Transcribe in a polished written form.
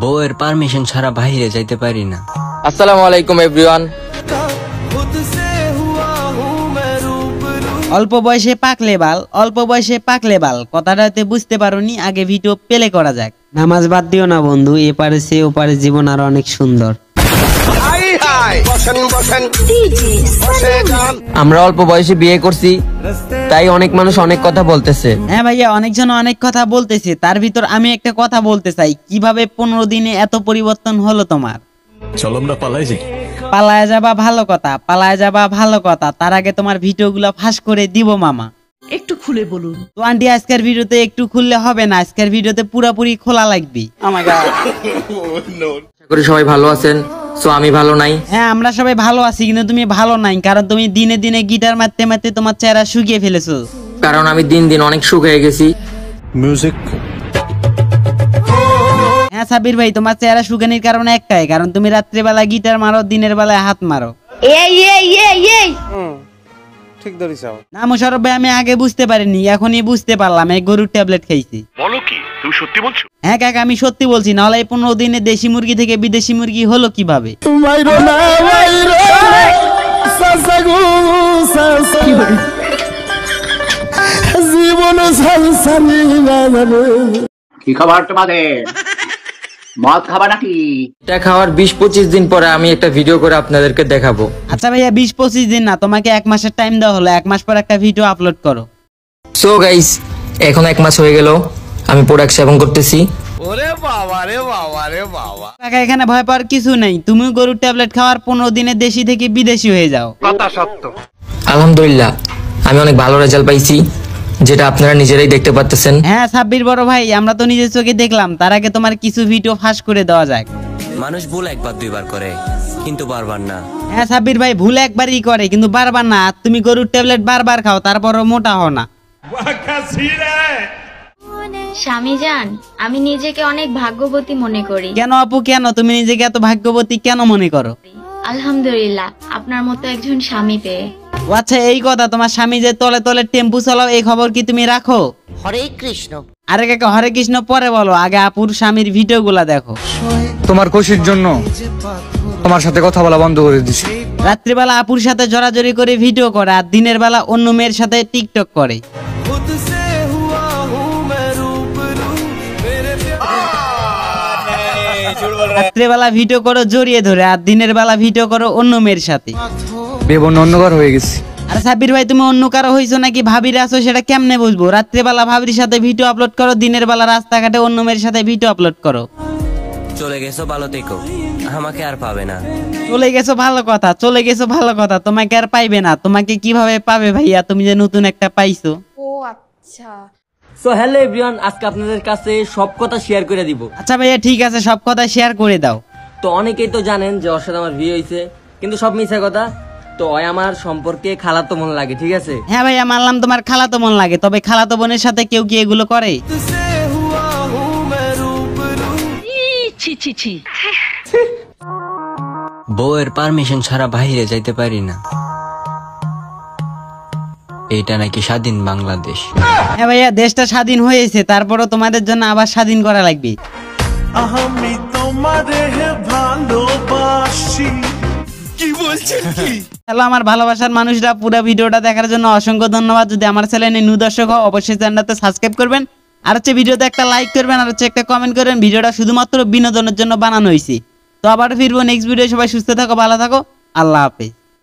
বউয়ের পারমিশন ছাড়া বাইরে যাইতে পারি না। আসসালামু আলাইকুম এভরিওয়ান। অল্প বয়সে পাকলে বাল কথাটাতে বুঝতে পারোনি, আগে ভিডিও প্লে করা যাক। নামাজ বাদ দিও না বন্ধু, এপারে সে ওপারে জীবন আর অনেক সুন্দর। আমরা অল্প বয়সে বিয়ে করছি, তাই অনেক মানুষ অনেক কথা বলতেছে। হ্যাঁ ভাইয়া, অনেকজন অনেক কথা বলতেছে, তার ভিতর আমি একটা কথা বলতে চাই। কিভাবে 15 দিনে এত পরিবর্তন হলো তোমার? চলো আমরা পালাই যাই। পালায় যাবা ভালো কথা, তার আগে তোমার ভিডিওগুলো ফাঁস করে দিব মামা। একটু খুলে বলুন তো আন্টি, আজকের ভিডিওতে একটু খুললে হবে না, আজকের ভিডিওতে পুরোপুরি খোলা লাগবে। আশা করি সবাই ভালো আছেন। সো আমি ভালো নাই। হ্যাঁ, আমরা সবাই ভালো আছি, কিন্তু তুমি ভালো নাই, কারণ তুমি দিনে দিনে গিটার মারতে মারতে তোমার চেহারা শুকিয়ে ফেলেছো। কারণ আমি দিন দিন অনেক শুকিয়ে গেছি। মিউজিক। হ্যাঁ সাবির ভাই, তোমার চেহারা শুকানির কারণ একটাই, কারণ তুমি রাত্রিবেলা গিটার মারো, দিনের বেলায় হাত মারো। ঠিক ধরিছাও না মোশারফ ভাই, আমি আগে বুঝতে পারিনি, এখনই বুঝতে পারলাম। এই গরুর ট্যাবলেট খাইছি। বলো কি, তুমি সত্যি বলছো? হ্যাঁ কাকা, আমি সত্যি বলছি, নাহলে এই 15 দিনে দেশি মুরগি থেকে বিদেশি মুরগি হলো কিভাবে? কি খাবার তোমাদের? মদ খাবা নাকি? এটা খাওয়ার 20-25 দিন পরে আমি একটা ভিডিও করে আপনাদেরকে দেখাবো। আচ্ছা ভাইয়া, 20-25 দিন না, তোমাকে 1 মাসের টাইম দেওয়া হলো, 1 মাস পর একটা ভিডিও আপলোড করো। সো গাইস, এখন 1 মাস হয়ে গেল আমি প্রোডাক্ট সেবন করতেছি। কাকা, এখানে ভয় পাওয়ার কিছু নেই, তুমি গরুর ট্যাবলেট খাওয়ার 15 দিনে দেশি থেকে বিদেশি হয়ে যাও। কথা সত্য। আলহামদুলিল্লাহ, আমি অনেক ভালো রেজাল্ট পাইছি, যেটা আপনারা নিজেরাই দেখতে পাচ্ছেন। হ্যাঁ সাব্বির বড় ভাই, আমরা তো নিজের চোখে দেখলাম। তার আগে তোমার কিছু ভিডিও ফাঁস করে দেওয়া যাক। মানুষ ভুল একবার দুইবার করে, কিন্তু বারবার না। হ্যাঁ সাব্বির ভাই, ভুল একবারই করে, কিন্তু বারবার না। আর তুমি গরুর ট্যাবলেট বারবার খাও, তারপরও মোটা হও না। স্বামী জান, আমি নিজেকে অনেক ভাগ্যবতী মনে করি। কেন আপু, কেন তুমি নিজেকে এত ভাগ্যবতী কেন মনে করো? আলহামদুলিল্লাহ, আপনার মতো একজন স্বামী পেয়ে। ও আচ্ছা, এই কথা। তোমার স্বামী যে তলে তলে টেম্পু চালাও, এই খবর কি তুমি রাখো? হরে কৃষ্ণ। আরে কাকা, হরে কৃষ্ণ পরে বলো, আগে আপুর স্বামীর ভিডিও গুলা দেখো। তোমার খুশির জন্য তোমার সাথে কথা বলা বন্ধ করে দিছি। রাত্রিবেলা আপুর সাথে জড়াজড়ি করে ভিডিও করে, আর দিনের বেলা অন্য মেয়ের সাথে টিকটক করে। রাত্রিবেলা ভিডিও করো জড়িয়ে ধরে, আর দিনের বেলা ভিডিও করো অন্য মেয়ের সাথে। বেবন অন্যবার হয়ে গেছি। আরে সাব্বির ভাই, তুমি অন্য কারো হইছো নাকি ভাবিরে আছো, সেটা কেমনে বুঝবো? রাত্রিবেলা ভাবির সাথে ভিডিও আপলোড করো, দিনের বেলা রাস্তাঘাটে অন্য মেয়ের সাথে ভিডিও আপলোড করো। চলে গেছো ভালো থেকো, আমাকে আর পাবে না। চলে গেছো ভালো কথা, তোমাকে আর পাইবে না। তোমাকে কিভাবে পাবে ভাইয়া? তুমি যে নতুন একটা পাইছো। ও আচ্ছা। সো হ্যালো এভরিওয়ান, আজকে আপনাদের কাছে সব কথা শেয়ার করে দিব। আচ্ছা ভাইয়া, ঠিক আছে, সব কথা শেয়ার করে দাও। তো অনেকেই তো জানেন যে ওর সাথে আমার বিয়ে হয়েছে, কিন্তু সব মিথ্যা কথা। তো ওই আমার সম্পর্কে খালাতো মন লাগে, ঠিক আছে? হ্যাঁ ভাইয়া, মানলাম তোমার খালাতো মন লাগে, তবে খালাতো বোনের সাথে কেউ কি এগুলো করে? বউয়ের পারমিশন ছাড়া বাইরে যাইতে পারি না। এটা নাকি স্বাধীন বাংলাদেশ। হ্যাঁ ভাইয়া, দেশটা স্বাধীন হয়েছে, তারপরও তোমাদের জন্য আবার স্বাধীন করা লাগবে। আমি তোমারে ভালোবাসি। কি বলছেন কি? হ্যালো আমার ভালোবাসার মানুষরা, পুরো ভিডিওটা দেখার জন্য অসংখ্য ধন্যবাদ। যদি আমার চ্যানেলে নিউ দর্শক হও, অবশ্যই চ্যানেলটাতে সাবস্ক্রাইব করবেন, আর হচ্ছে ভিডিওতে একটা লাইক করবেন, আর হচ্ছে একটা কমেন্ট করবেন। ভিডিওটা শুধুমাত্র বিনোদনের জন্য বানানো হয়েছে। তো আবার ফিরবো নেক্সট ভিডিও। সবাই সুস্থ থাকো, ভালো থাকো, আল্লাহ হাফেজ।